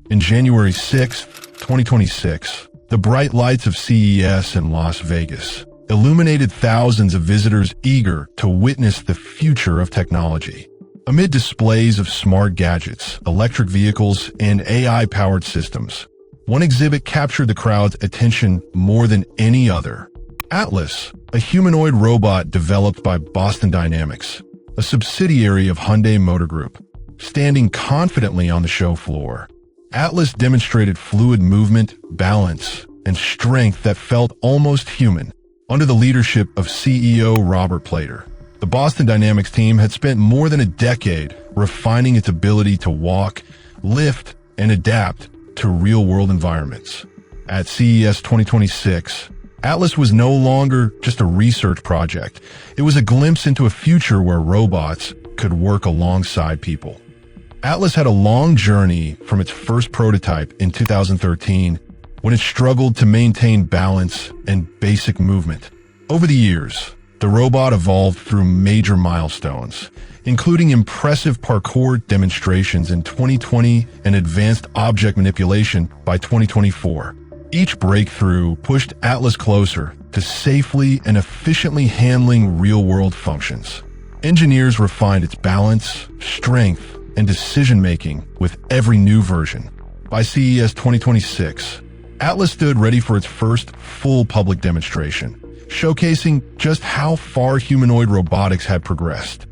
In January 6, 2026, the bright lights of CES in Las Vegas illuminated thousands of visitors eager to witness the future of technology. Amid displays of smart gadgets, electric vehicles, and AI-powered systems, one exhibit captured the crowd's attention more than any other. Atlas, a humanoid robot developed by Boston Dynamics, a subsidiary of Hyundai Motor Group. Standing confidently on the show floor, Atlas demonstrated fluid movement, balance, and strength that felt almost human. Under the leadership of CEO Robert Playter, the Boston Dynamics team had spent more than a decade refining its ability to walk, lift, and adapt to real-world environments. At CES 2026, Atlas was no longer just a research project. It was a glimpse into a future where robots could work alongside people. Atlas had a long journey from its first prototype in 2013, when it struggled to maintain balance and basic movement. Over the years, the robot evolved through major milestones, including impressive parkour demonstrations in 2020 and advanced object manipulation by 2024. Each breakthrough pushed Atlas closer to safely and efficiently handling real-world functions. Engineers refined its balance, strength, and decision-making with every new version. By CES 2026, Atlas stood ready for its first full public demonstration, showcasing just how far humanoid robotics had progressed.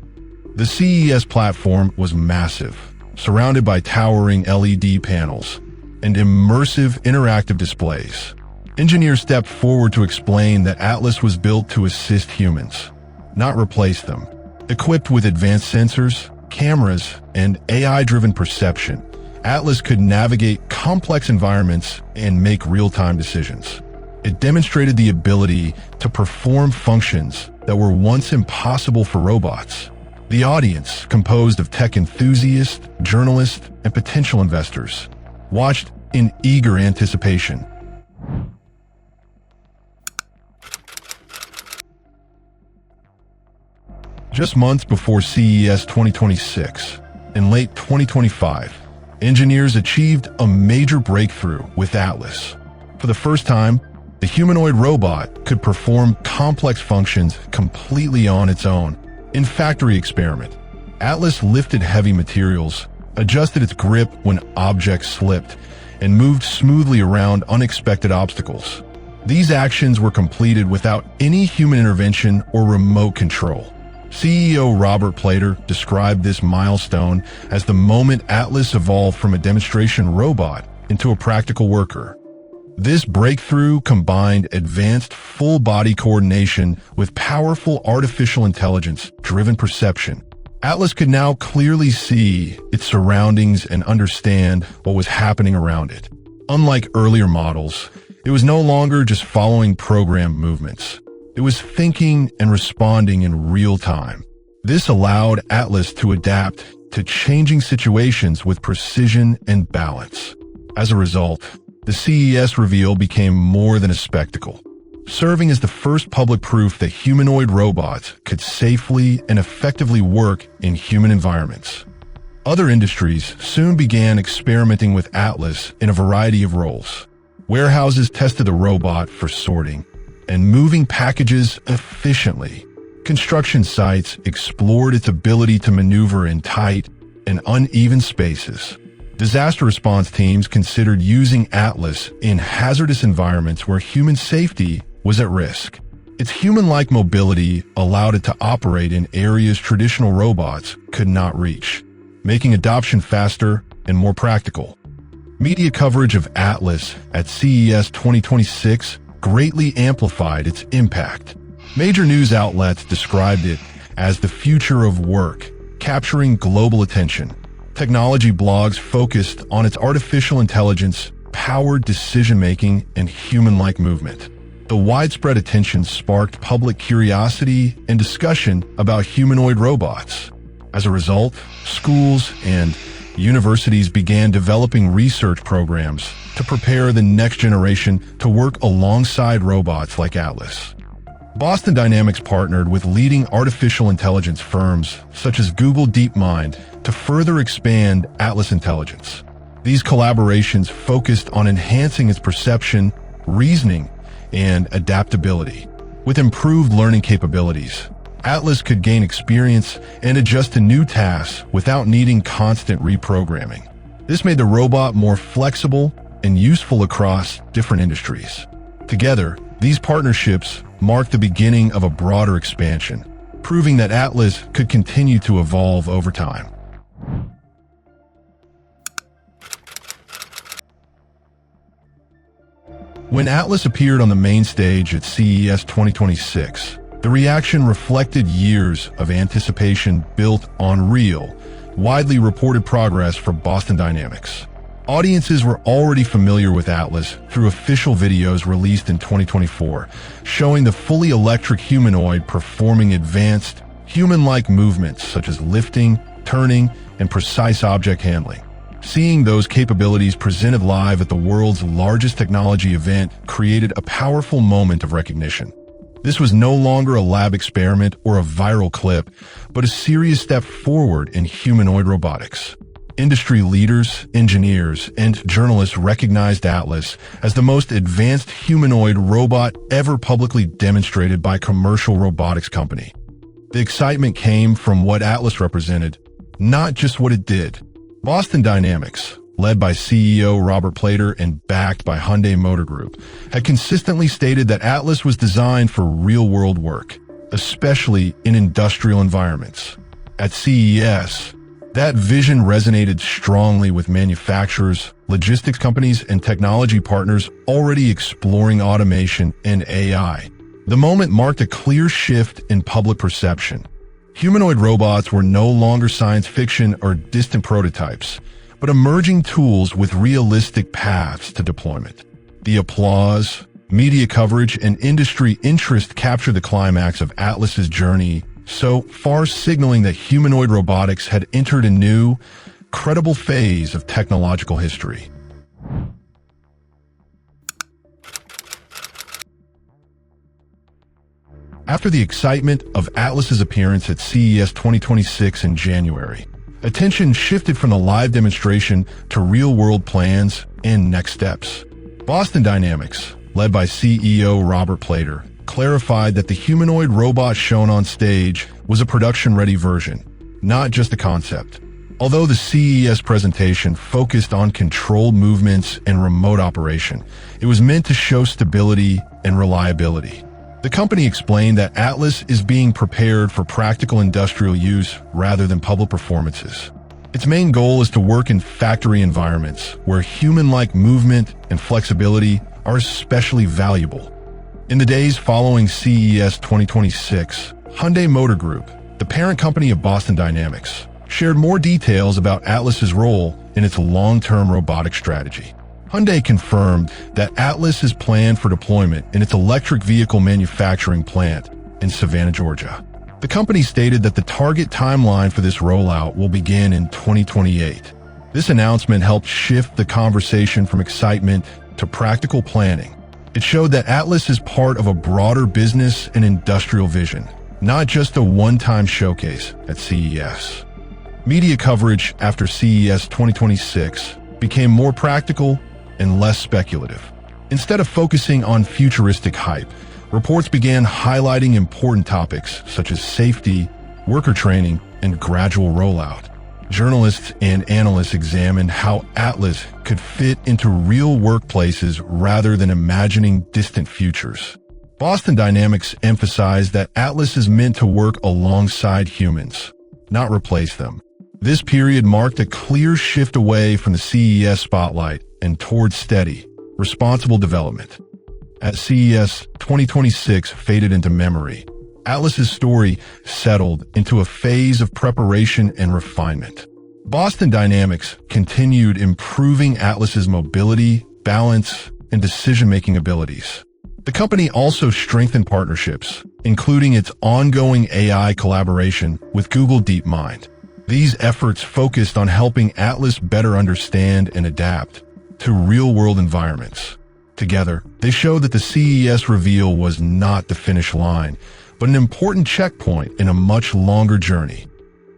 The CES platform was massive, surrounded by towering LED panels and immersive interactive displays. Engineers stepped forward to explain that Atlas was built to assist humans, not replace them. Equipped with advanced sensors, cameras, and AI-driven perception, Atlas could navigate complex environments and make real-time decisions. It demonstrated the ability to perform functions that were once impossible for robots. The audience, composed of tech enthusiasts, journalists, and potential investors, watched in eager anticipation. Just months before CES 2026, in late 2025, engineers achieved a major breakthrough with Atlas. For the first time, the humanoid robot could perform complex functions completely on its own. In factory experiment, Atlas lifted heavy materials, adjusted its grip when objects slipped, and moved smoothly around unexpected obstacles. These actions were completed without any human intervention or remote control. CEO Robert Playter described this milestone as the moment Atlas evolved from a demonstration robot into a practical worker. This breakthrough combined advanced full-body coordination with powerful artificial intelligence-driven perception. Atlas could now clearly see its surroundings and understand what was happening around it. Unlike earlier models, it was no longer just following programmed movements. It was thinking and responding in real time. This allowed Atlas to adapt to changing situations with precision and balance. As a result, the CES reveal became more than a spectacle, serving as the first public proof that humanoid robots could safely and effectively work in human environments. Other industries soon began experimenting with Atlas in a variety of roles. Warehouses tested the robot for sorting and moving packages efficiently. Construction sites explored its ability to maneuver in tight and uneven spaces. Disaster response teams considered using Atlas in hazardous environments where human safety was at risk. Its human-like mobility allowed it to operate in areas traditional robots could not reach, making adoption faster and more practical. Media coverage of Atlas at CES 2026 greatly amplified its impact. Major news outlets described it as the future of work, capturing global attention. Technology blogs focused on its artificial intelligence-powered decision-making and human-like movement. The widespread attention sparked public curiosity and discussion about humanoid robots. As a result, schools and universities began developing research programs to prepare the next generation to work alongside robots like Atlas. Boston Dynamics partnered with leading artificial intelligence firms such as Google DeepMind to further expand Atlas intelligence. These collaborations focused on enhancing its perception, reasoning, and adaptability. With improved learning capabilities, Atlas could gain experience and adjust to new tasks without needing constant reprogramming. This made the robot more flexible and useful across different industries. Together, these partnerships marked the beginning of a broader expansion, proving that Atlas could continue to evolve over time. When Atlas appeared on the main stage at CES 2026, the reaction reflected years of anticipation built on real, widely reported progress for Boston Dynamics. Audiences were already familiar with Atlas through official videos released in 2024, showing the fully electric humanoid performing advanced, human-like movements such as lifting, turning, and precise object handling. Seeing those capabilities presented live at the world's largest technology event created a powerful moment of recognition. This was no longer a lab experiment or a viral clip, but a serious step forward in humanoid robotics. Industry leaders, engineers, and journalists recognized Atlas as the most advanced humanoid robot ever publicly demonstrated by a commercial robotics company. The excitement came from what Atlas represented, not just what it did. Boston Dynamics, led by CEO Robert Playter and backed by Hyundai Motor Group, had consistently stated that Atlas was designed for real-world work, especially in industrial environments. At CES, that vision resonated strongly with manufacturers, logistics companies, and technology partners already exploring automation and AI. The moment marked a clear shift in public perception. Humanoid robots were no longer science fiction or distant prototypes, but emerging tools with realistic paths to deployment. The applause, media coverage, and industry interest captured the climax of Atlas's journey, so far signaling that humanoid robotics had entered a new, credible phase of technological history. After the excitement of Atlas's appearance at CES 2026 in January, attention shifted from the live demonstration to real-world plans and next steps. Boston Dynamics, led by CEO Robert Playter, clarified that the humanoid robot shown on stage was a production-ready version, not just a concept. Although the CES presentation focused on controlled movements and remote operation, it was meant to show stability and reliability. The company explained that Atlas is being prepared for practical industrial use rather than public performances. Its main goal is to work in factory environments where human-like movement and flexibility are especially valuable. In the days following CES 2026, Hyundai Motor Group, the parent company of Boston Dynamics, shared more details about Atlas's role in its long-term robotic strategy. Hyundai confirmed that Atlas is planned for deployment in its electric vehicle manufacturing plant in Savannah, Georgia. The company stated that the target timeline for this rollout will begin in 2028. This announcement helped shift the conversation from excitement to practical planning. It showed that Atlas is part of a broader business and industrial vision, not just a one-time showcase at CES. Media coverage after CES 2026 became more practical and less speculative. Instead of focusing on futuristic hype, reports began highlighting important topics such as safety, worker training, and gradual rollout. Journalists and analysts examined how Atlas could fit into real workplaces rather than imagining distant futures. Boston Dynamics emphasized that Atlas is meant to work alongside humans, not replace them. This period marked a clear shift away from the CES spotlight and towards steady, responsible development. As CES 2026 faded into memory, Atlas's story settled into a phase of preparation and refinement. Boston Dynamics continued improving Atlas's mobility, balance, and decision-making abilities. The company also strengthened partnerships, including its ongoing AI collaboration with Google DeepMind. These efforts focused on helping Atlas better understand and adapt to real-world environments. Together, they showed that the CES reveal was not the finish line, but an important checkpoint in a much longer journey.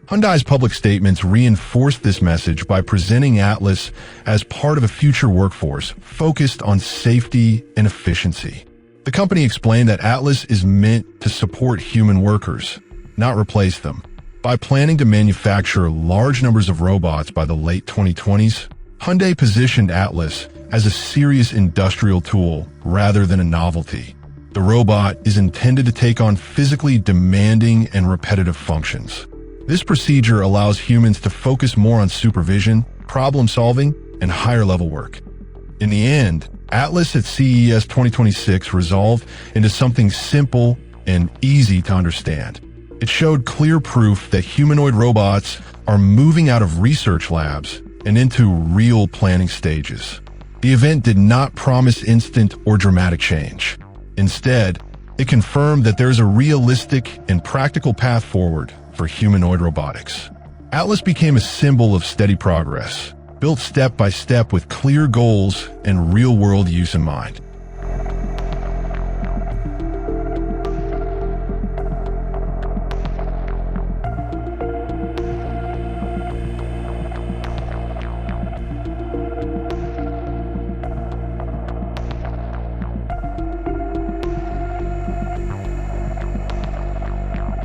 Hyundai's public statements reinforced this message by presenting Atlas as part of a future workforce focused on safety and efficiency. The company explained that Atlas is meant to support human workers, not replace them. By planning to manufacture large numbers of robots by the late 2020s, Hyundai positioned Atlas as a serious industrial tool rather than a novelty. The robot is intended to take on physically demanding and repetitive functions. This procedure allows humans to focus more on supervision, problem solving, and higher level work. In the end, Atlas at CES 2026 resolved into something simple and easy to understand. It showed clear proof that humanoid robots are moving out of research labs and into real planning stages. The event did not promise instant or dramatic change. Instead, it confirmed that there is a realistic and practical path forward for humanoid robotics. Atlas became a symbol of steady progress, built step by step with clear goals and real-world use in mind.